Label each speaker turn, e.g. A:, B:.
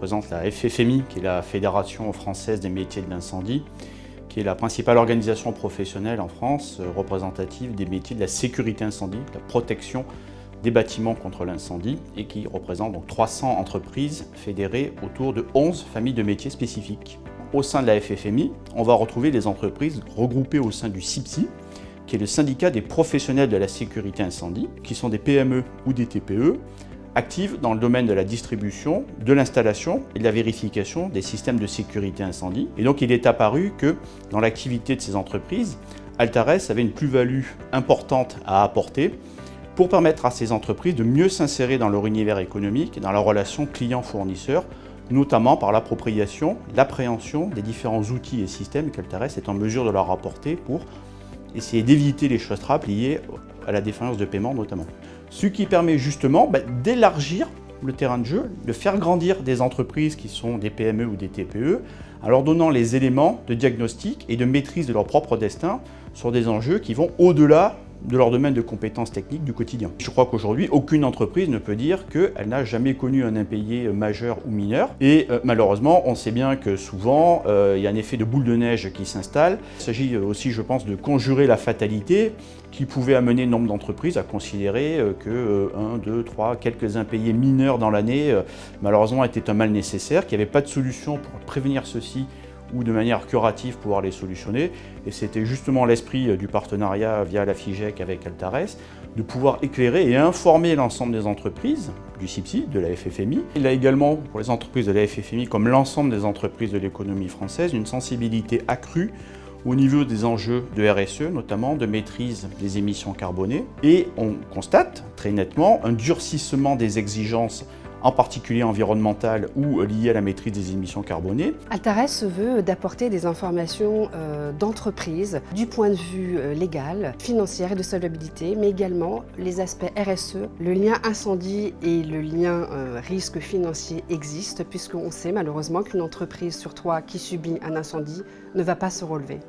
A: représente la FFMI, qui est la Fédération française des métiers de l'incendie, qui est la principale organisation professionnelle en France représentative des métiers de la sécurité incendie, de la protection des bâtiments contre l'incendie, et qui représente donc 300 entreprises fédérées autour de 11 familles de métiers spécifiques. Au sein de la FFMI, on va retrouver des entreprises regroupées au sein du SIPSI, qui est le syndicat des professionnels de la sécurité incendie, qui sont des PME ou des TPE, actives dans le domaine de la distribution, de l'installation et de la vérification des systèmes de sécurité incendie. Et donc il est apparu que dans l'activité de ces entreprises, Altares avait une plus-value importante à apporter pour permettre à ces entreprises de mieux s'insérer dans leur univers économique et dans leur relation client-fournisseur, notamment par l'appropriation, l'appréhension des différents outils et systèmes qu'Altares est en mesure de leur apporter pour essayer d'éviter les choses trappes liées à la défaillance de paiement notamment. Ce qui permet justement d'élargir le terrain de jeu, de faire grandir des entreprises qui sont des PME ou des TPE, en leur donnant les éléments de diagnostic et de maîtrise de leur propre destin sur des enjeux qui vont au-delà de leur domaine de compétences techniques du quotidien. Je crois qu'aujourd'hui, aucune entreprise ne peut dire qu'elle n'a jamais connu un impayé majeur ou mineur. Et malheureusement, on sait bien que souvent, il y a un effet de boule de neige qui s'installe. Il s'agit aussi, je pense, de conjurer la fatalité qui pouvait amener nombre d'entreprises à considérer que 1, 2, 3, quelques impayés mineurs dans l'année, malheureusement, étaient un mal nécessaire, qu'il n'y avait pas de solution pour prévenir ceci ou de manière curative pouvoir les solutionner. Et c'était justement l'esprit du partenariat via la FIGEC avec Altares, de pouvoir éclairer et informer l'ensemble des entreprises du SIPSI, de la FFMI. Il a également, pour les entreprises de la FFMI, comme l'ensemble des entreprises de l'économie française, une sensibilité accrue au niveau des enjeux de RSE, notamment de maîtrise des émissions carbonées. Et on constate très nettement un durcissement des exigences en particulier environnementales ou liées à la maîtrise des émissions carbonées.
B: Altares se veut d'apporter des informations d'entreprise du point de vue légal, financier et de solvabilité, mais également les aspects RSE. Le lien incendie et le lien risque financier existent, puisqu'on sait malheureusement qu'une entreprise sur 3 qui subit un incendie ne va pas se relever.